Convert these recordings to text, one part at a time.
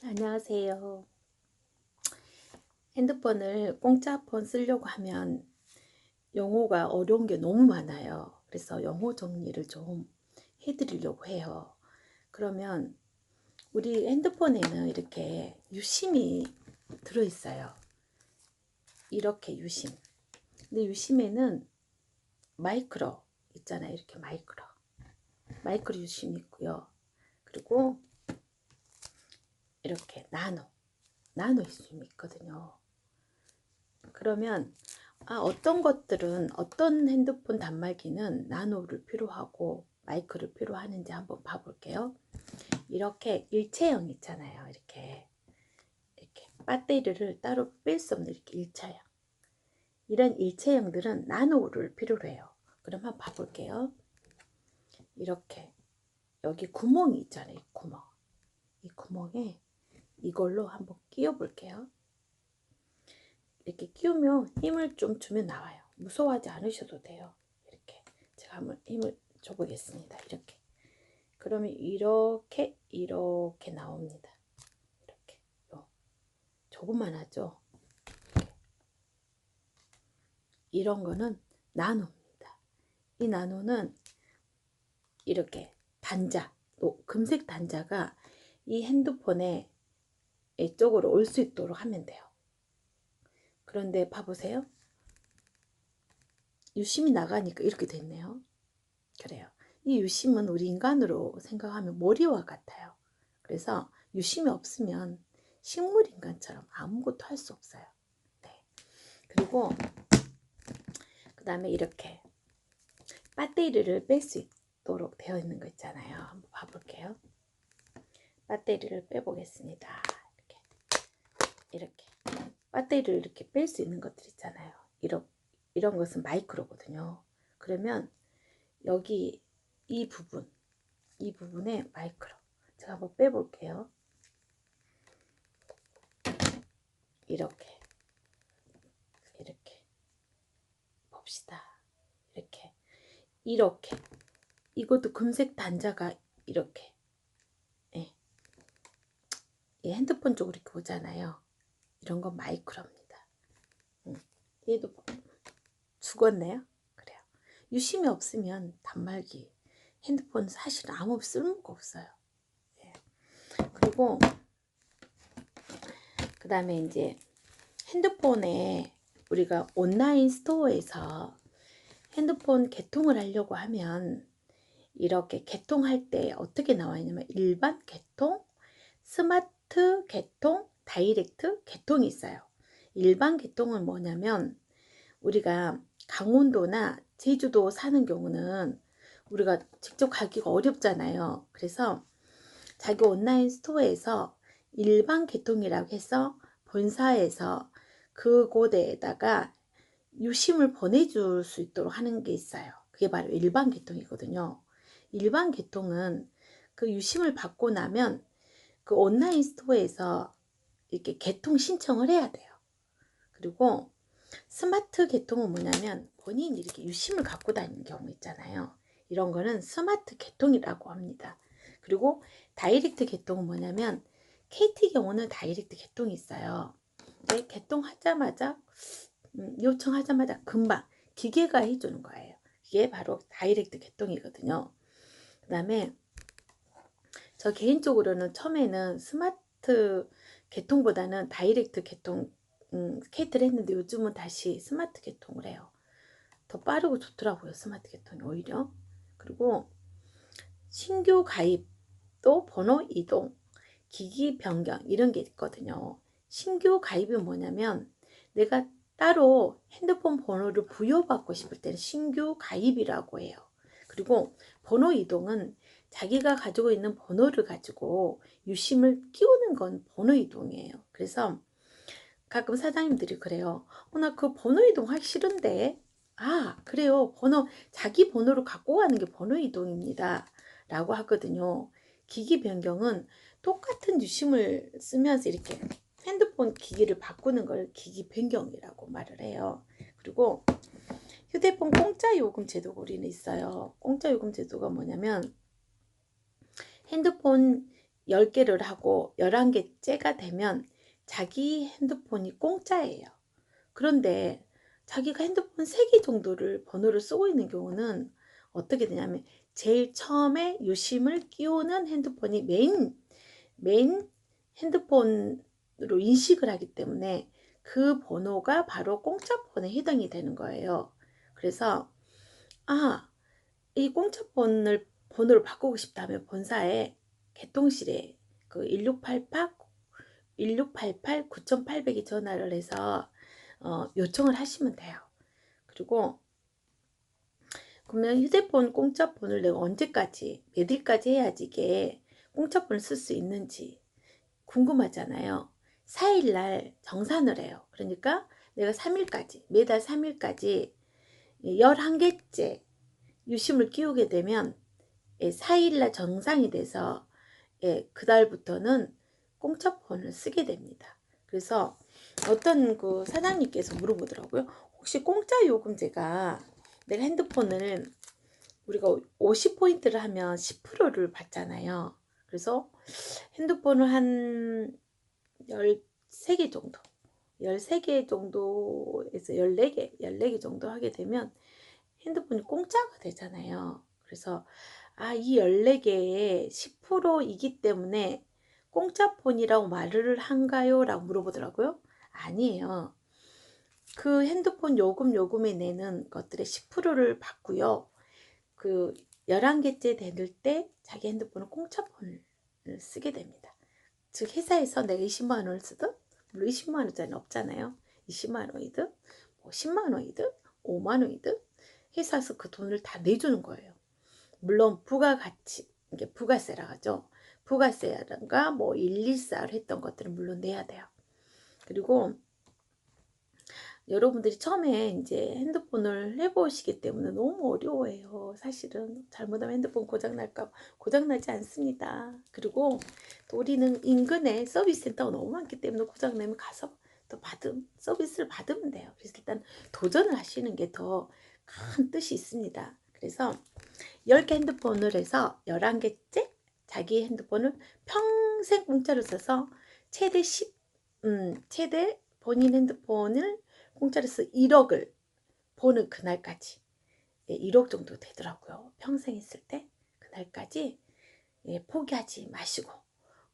안녕하세요. 핸드폰을 공짜 폰 쓰려고 하면 용어가 어려운 게 너무 많아요. 그래서 용어 정리를 좀 해드리려고 해요. 그러면 우리 핸드폰에는 이렇게 유심이 들어있어요. 이렇게 유심. 근데 유심에는 마이크로 있잖아요. 이렇게 마이크로 유심이 있고요. 그리고 이렇게 나노 유심이 있거든요. 그러면 어떤 것들은 어떤 핸드폰 단말기는 나노를 필요하고 마이크를 필요하는지 한번 봐볼게요. 이렇게 일체형 있잖아요. 이렇게 배터리를 따로 뺄 수 없는 이렇게 일체형. 이런 일체형들은 나노를 필요로 해요. 그럼 한번 봐볼게요. 이렇게 여기 구멍이 있잖아요. 이 구멍에 이걸로 한번 끼워 볼게요. 이렇게 끼우면 힘을 좀 주면 나와요. 무서워하지 않으셔도 돼요. 이렇게 제가 한번 힘을 줘보겠습니다. 이렇게 그러면 이렇게 나옵니다. 이렇게 조금만 하죠. 이런 거는 나노입니다. 이 나노는 이렇게 단자, 금색 단자가 이 핸드폰에 이쪽으로 올 수 있도록 하면 돼요. 그런데 봐보세요. 유심이 나가니까 이렇게 됐네요. 그래요. 이 유심은 우리 인간으로 생각하면 머리와 같아요. 그래서 유심이 없으면 식물 인간처럼 아무것도 할 수 없어요. 네. 그리고 그 다음에 이렇게 배터리를 뺄 수 있도록 되어 있는 거 있잖아요. 한번 봐볼게요. 배터리를 빼보겠습니다. 이렇게 배터리를 이렇게 뺄 수 있는 것들 있잖아요. 이런 것은 마이크로거든요. 그러면 여기 이 부분에 마이크로 제가 한번 빼볼게요. 이렇게 봅시다. 이렇게 이것도 금색 단자가 이렇게 이 핸드폰 쪽으로 이렇게 오잖아요. 이런 건 마이크로입니다. 얘도 죽었네요. 그래요. 유심이 없으면 단말기 핸드폰 사실 아무 쓸모가 없어요. 예. 그리고 그 다음에 이제 핸드폰에 우리가 온라인 스토어에서 핸드폰 개통을 하려고 하면 이렇게 개통할 때 어떻게 나와 있냐면 일반 개통, 스마트 개통, 다이렉트 개통이 있어요. 일반 개통은 뭐냐면 우리가 강원도나 제주도 사는 경우는 우리가 직접 가기가 어렵잖아요. 그래서 자기 온라인 스토어에서 일반 개통이라고 해서 본사에서 그곳에다가 유심을 보내줄 수 있도록 하는 게 있어요. 그게 바로 일반 개통이거든요. 일반 개통은 그 유심을 받고 나면 그 온라인 스토어에서 이렇게 개통 신청을 해야 돼요. 그리고 스마트 개통은 뭐냐면 본인이 이렇게 유심을 갖고 다니는 경우 있잖아요. 이런 거는 스마트 개통이라고 합니다. 그리고 다이렉트 개통은 뭐냐면 KT 경우는 다이렉트 개통이 있어요. 근데 개통하자마자 요청하자마자 금방 기계가 해주는 거예요. 이게 바로 다이렉트 개통이거든요. 그 다음에 저 개인적으로는 처음에는 스마트 개통보다는 다이렉트 개통 KT를 했는데 요즘은 다시 스마트 개통을 해요. 더 빠르고 좋더라고요. 스마트 개통이 오히려. 그리고 신규 가입도 번호 이동, 기기 변경 이런 게 있거든요. 신규 가입이 뭐냐면 내가 따로 핸드폰 번호를 부여받고 싶을 때는 신규 가입이라고 해요. 그리고 번호 이동은 자기가 가지고 있는 번호를 가지고 유심을 끼우는 건 번호 이동이에요. 그래서 가끔 사장님들이 그래요. 나 그 번호 이동하기 싫은데. 그래요. 자기 번호를 갖고 가는 게 번호 이동입니다. 라고 하거든요. 기기 변경은 똑같은 유심을 쓰면서 이렇게 핸드폰 기기를 바꾸는 걸 기기 변경이라고 말을 해요. 그리고 휴대폰 공짜 요금 제도가 우리는 있어요. 공짜 요금 제도가 뭐냐면 핸드폰 10개를 하고 11개째가 되면 자기 핸드폰이 공짜예요. 그런데 자기가 핸드폰 3개 정도를 번호를 쓰고 있는 경우는 어떻게 되냐면 제일 처음에 유심을 끼우는 핸드폰이 메인 핸드폰으로 인식을 하기 때문에 그 번호가 바로 공짜폰에 해당이 되는 거예요. 그래서 이 공짜폰을 번호를 바꾸고 싶다면 본사에 개통실에 그 1688 9800에 전화를 해서 요청을 하시면 돼요. 그리고 그러면 휴대폰 공짜폰을 내가 언제까지 몇 일까지 해야지 이게 공짜폰을 쓸 수 있는지 궁금하잖아요. 4일날 정산을 해요. 그러니까 내가 3일까지 매달 3일까지 11개째 유심을 끼우게 되면 4일날 정상이 돼서 그달부터는 공짜폰을 쓰게 됩니다. 그래서 어떤 그 사장님께서 물어보더라고요. 혹시 공짜 요금제가 내가 핸드폰을 우리가 50포인트를 하면 10%를 받잖아요. 그래서 핸드폰을 한 13개 정도 13개 정도에서 14개 정도 하게 되면 핸드폰이 공짜가 되잖아요. 그래서 이 14개에 10%이기 때문에 공짜폰이라고 말을 한가요? 라고 물어보더라고요. 아니에요. 그 핸드폰 요금에 내는 것들의 10%를 받고요. 그 11개째 되는 때 자기 핸드폰은 공짜폰을 쓰게 됩니다. 즉 회사에서 내가 20만 원을 쓰든 물론 20만 원짜리는 없잖아요. 20만 원이든 뭐 10만 원이든 5만 원이든 회사에서 그 돈을 다 내주는 거예요. 물론 부가가치, 이게 부가세라 하죠. 부가세라든가 뭐 114를 했던 것들은 물론 내야 돼요. 그리고 여러분들이 처음에 이제 핸드폰을 해보시기 때문에 너무 어려워해요. 사실은 잘못하면 핸드폰 고장날까 고장나지 않습니다. 그리고 또 우리는 인근에 서비스 센터가 너무 많기 때문에 고장나면 가서 또 서비스를 받으면 돼요. 그래서 일단 도전을 하시는 게 더 큰 뜻이 있습니다. 그래서 10개 핸드폰을 해서 11개째 자기 핸드폰을 평생 공짜로 써서 최대 본인 핸드폰을 공짜로 써 1억을 보는 그날까지 1억 정도 되더라고요. 평생 했을 때 그날까지 포기하지 마시고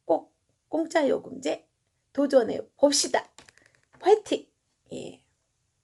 꼭 공짜 요금제 도전해 봅시다. 화이팅! 예.